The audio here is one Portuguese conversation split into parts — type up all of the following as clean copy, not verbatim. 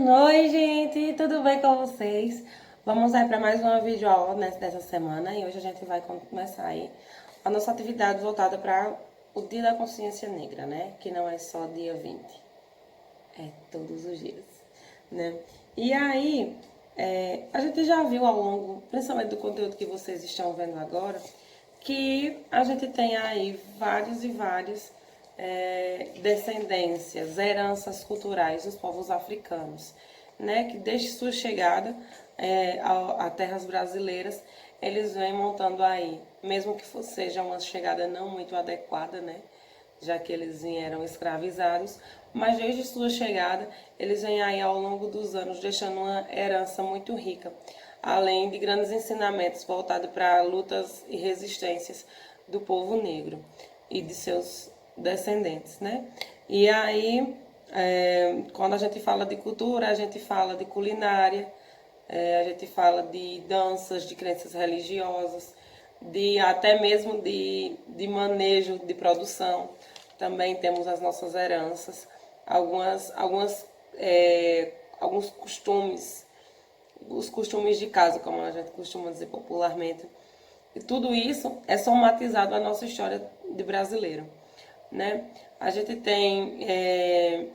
Oi, gente, tudo bem com vocês? Vamos aí para mais uma videoaula dessa semana e hoje a gente vai começar aí a nossa atividade voltada para o Dia da Consciência Negra, né? Que não é só dia 20, é todos os dias, né? E aí, a gente já viu ao longo, principalmente do conteúdo que vocês estão vendo agora, que a gente tem aí vários e vários descendências, heranças culturais dos povos africanos, né? Que desde sua chegada a terras brasileiras, eles vêm montando aí, mesmo que seja uma chegada não muito adequada, né? Já que eles vieram escravizados, mas desde sua chegada, eles vêm aí ao longo dos anos deixando uma herança muito rica, além de grandes ensinamentos voltados para lutas e resistências do povo negro e de seus descendentes, né? E aí, quando a gente fala de cultura, a gente fala de culinária, a gente fala de danças, de crenças religiosas, de até mesmo de manejo de produção. Também temos as nossas heranças, alguns costumes, os costumes de casa, como a gente costuma dizer popularmente. E tudo isso é somatizado à nossa história de brasileiro, né? A gente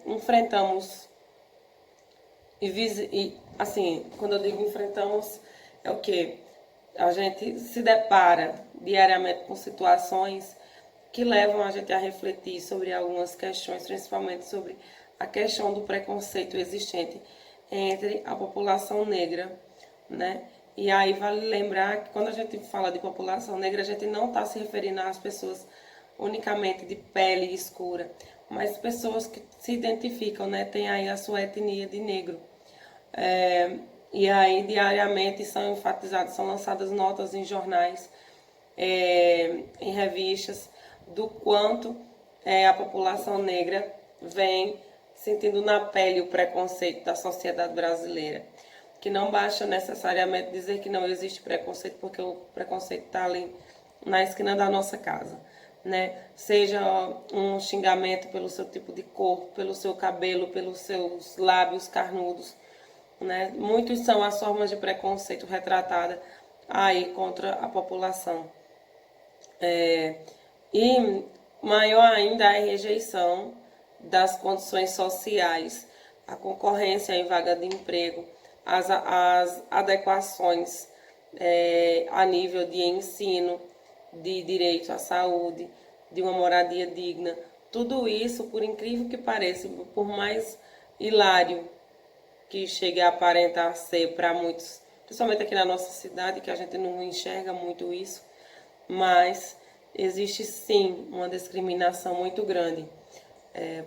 enfrentamos assim, quando eu digo enfrentamos, é o que a gente se depara diariamente com situações que levam a gente a refletir sobre algumas questões, principalmente sobre a questão do preconceito existente entre a população negra, né? E aí vale lembrar que quando a gente fala de população negra, a gente não está se referindo às pessoas unicamente de pele escura, mas pessoas que se identificam, né? Tem aí a sua etnia de negro. E aí diariamente são enfatizadas, são lançadas notas em jornais, em revistas, do quanto a população negra vem sentindo na pele o preconceito da sociedade brasileira. Que não basta necessariamente dizer que não existe preconceito, porque o preconceito está ali na esquina da nossa casa, né? Seja um xingamento pelo seu tipo de corpo, pelo seu cabelo, pelos seus lábios carnudos, né? Muitos são as formas de preconceito retratada aí contra a população. E maior ainda é a rejeição das condições sociais, a concorrência em vaga de emprego, as adequações a nível de ensino, de direito à saúde, de uma moradia digna. Tudo isso, por incrível que pareça, por mais hilário que chegue a aparentar ser para muitos, principalmente aqui na nossa cidade, que a gente não enxerga muito isso, mas existe sim uma discriminação muito grande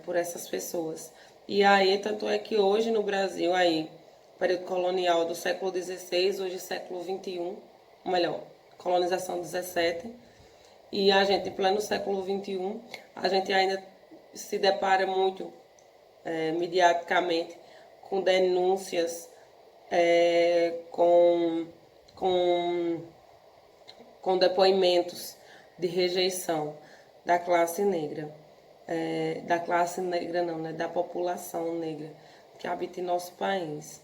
por essas pessoas. E aí, tanto é que hoje no Brasil, aí, período colonial do século XVI, hoje século XXI, ou melhor, colonização 17, e a gente, em pleno século XXI, a gente ainda se depara muito mediaticamente com denúncias, com, com, com depoimentos de rejeição da classe negra. Da classe negra não, né? Da população negra que habita em nosso país.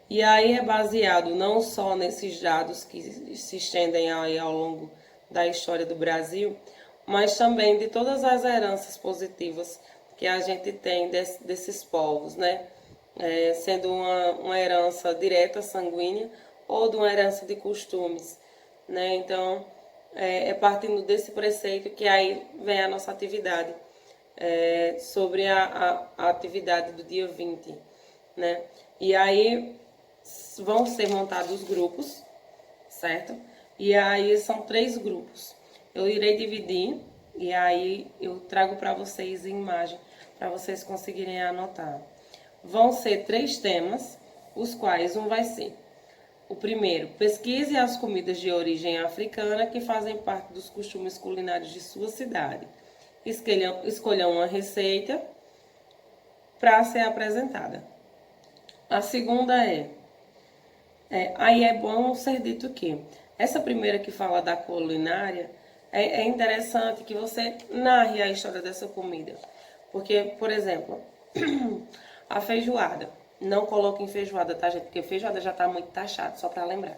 E aí é baseado não só nesses dados que se estendem aí ao longo da história do Brasil, mas também de todas as heranças positivas que a gente tem desses povos, né? Sendo uma herança direta, sanguínea, ou de uma herança de costumes, né? Então, partindo desse preceito que aí vem a nossa atividade, sobre a atividade do dia 20, né? E aí vão ser montados grupos, certo? E aí são 3 grupos. Eu irei dividir e aí eu trago para vocês em imagem, para vocês conseguirem anotar. Vão ser 3 temas, os quais um vai ser: o primeiro, pesquise as comidas de origem africana que fazem parte dos costumes culinários de sua cidade. Escolham uma receita para ser apresentada. A segunda aí é bom ser dito que essa primeira que fala da culinária, é interessante que você narre a história dessa comida. Porque, por exemplo, a feijoada. Não coloquem feijoada, tá, gente? Porque feijoada já tá muito taxado, só para lembrar.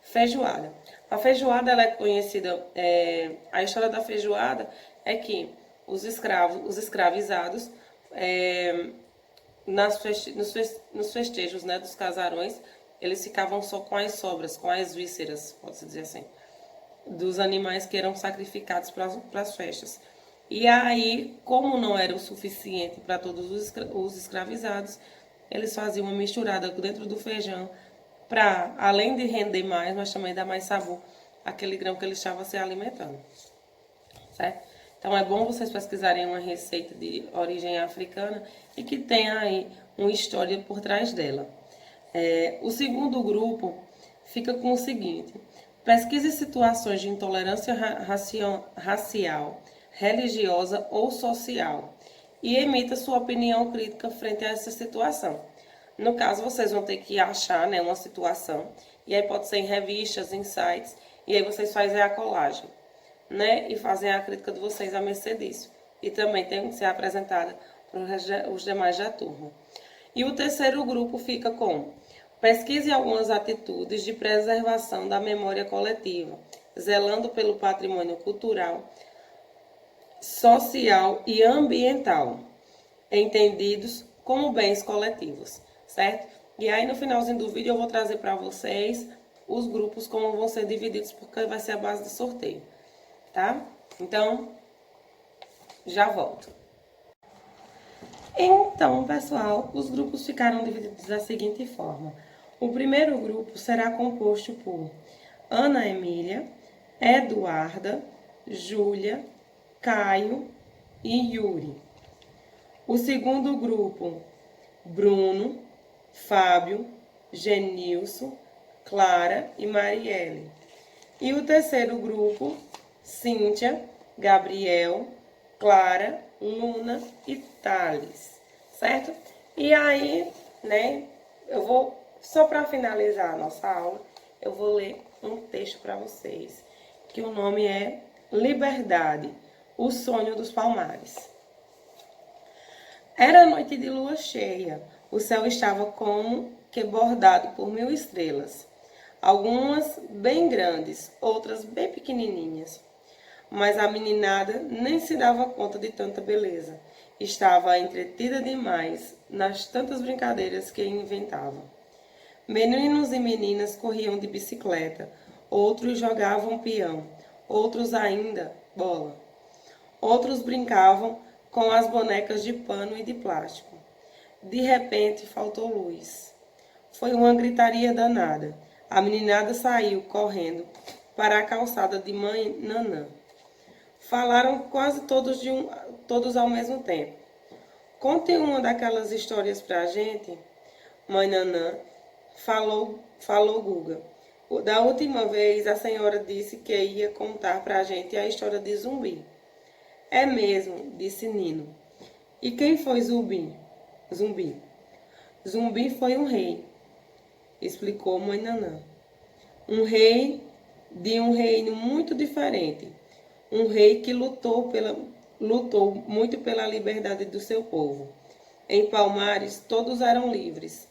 Feijoada. A feijoada, ela é conhecida... a história da feijoada é que os escravizados... nos festejos, né, dos casarões, eles ficavam só com as sobras, com as vísceras, pode-se dizer assim, dos animais que eram sacrificados para as festas. E aí, como não era o suficiente para todos os escravizados, eles faziam uma misturada dentro do feijão para, além de render mais, mas também dar mais sabor àquele grão que eles estavam se alimentando, certo? Então é bom vocês pesquisarem uma receita de origem africana e que tenha aí uma história por trás dela. O segundo grupo fica com o seguinte: pesquise situações de intolerância racial, religiosa ou social e emita sua opinião crítica frente a essa situação. No caso, vocês vão ter que achar, né, uma situação, e aí pode ser em revistas, em sites, e aí vocês fazem a colagem, né, e fazem a crítica de vocês à mercê disso. E também tem que ser apresentada para os demais da turma. E o terceiro grupo fica com: pesquise algumas atitudes de preservação da memória coletiva, zelando pelo patrimônio cultural, social e ambiental, entendidos como bens coletivos, certo? E aí no finalzinho do vídeo eu vou trazer para vocês os grupos como vão ser divididos, porque vai ser a base de sorteio, tá? Então, já volto. Então, pessoal, os grupos ficaram divididos da seguinte forma: o primeiro grupo será composto por Ana Emília, Eduarda, Júlia, Caio e Yuri. O segundo grupo, Bruno, Fábio, Genilson, Clara e Marielle. E o terceiro grupo, Cíntia, Gabriel, Clara, Luna e Thales, certo? E aí, né, eu vou, só para finalizar a nossa aula, eu vou ler um texto para vocês, que o nome é Liberdade, o sonho dos palmares. Era noite de lua cheia, o céu estava como que bordado por 1000 estrelas, algumas bem grandes, outras bem pequenininhas. Mas a meninada nem se dava conta de tanta beleza. Estava entretida demais nas tantas brincadeiras que inventava. Meninos e meninas corriam de bicicleta, outros jogavam peão, outros ainda bola. Outros brincavam com as bonecas de pano e de plástico. De repente faltou luz. Foi uma gritaria danada. A meninada saiu correndo para a calçada de Mãe Nanã. Falaram quase todos ao mesmo tempo. Conte uma daquelas histórias pra gente. Mãe Nanã, falou Guga. Da última vez a senhora disse que ia contar pra gente a história de Zumbi. É mesmo, disse Nino. E quem foi Zumbi? Zumbi foi um rei, explicou Mãe Nanã. Um rei de um reino muito diferente. Um rei que lutou muito pela liberdade do seu povo. Em Palmares, todos eram livres.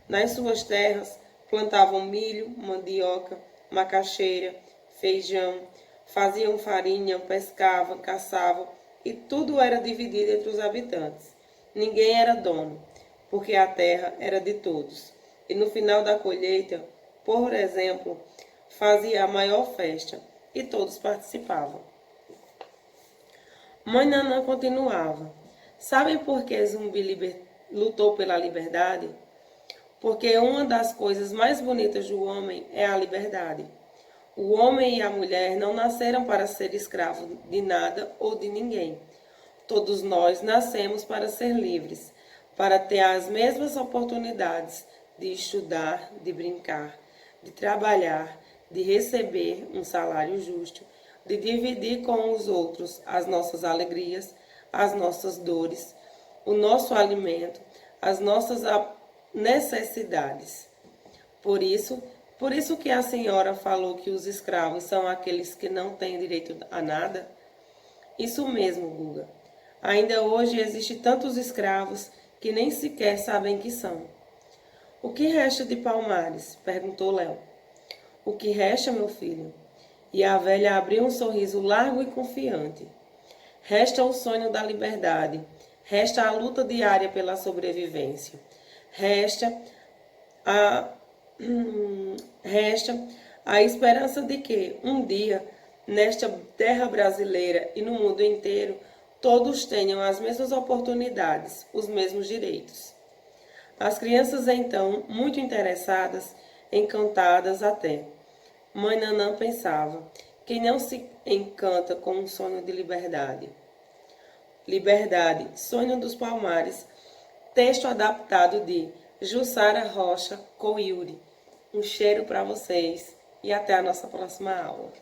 Nas suas terras, plantavam milho, mandioca, macaxeira, feijão, faziam farinha, pescavam, caçavam, e tudo era dividido entre os habitantes. Ninguém era dono, porque a terra era de todos. E no final da colheita, por exemplo, fazia a maior festa, e todos participavam. Mãe Nanã continuava. Sabem por que Zumbi lutou pela liberdade? Porque uma das coisas mais bonitas do homem é a liberdade. O homem e a mulher não nasceram para ser escravos de nada ou de ninguém. Todos nós nascemos para ser livres, para ter as mesmas oportunidades de estudar, de brincar, de trabalhar, de receber um salário justo, de dividir com os outros as nossas alegrias, as nossas dores, o nosso alimento, as nossas necessidades. Por isso que a senhora falou que os escravos são aqueles que não têm direito a nada? Isso mesmo, Guga. Ainda hoje existem tantos escravos que nem sequer sabem que são. O que resta de Palmares? Perguntou Léo. O que resta, meu filho? E a velha abriu um sorriso largo e confiante. Resta o sonho da liberdade. Resta a luta diária pela sobrevivência. Resta a, resta a esperança de que, um dia, nesta terra brasileira e no mundo inteiro, todos tenham as mesmas oportunidades, os mesmos direitos. As crianças, então, muito interessadas, encantadas até. Mãe Nanã pensava: quem não se encanta com um sonho de liberdade? Liberdade, Sonho dos Palmares, texto adaptado de Jussara Rocha Coiuri. Um cheiro para vocês e até a nossa próxima aula.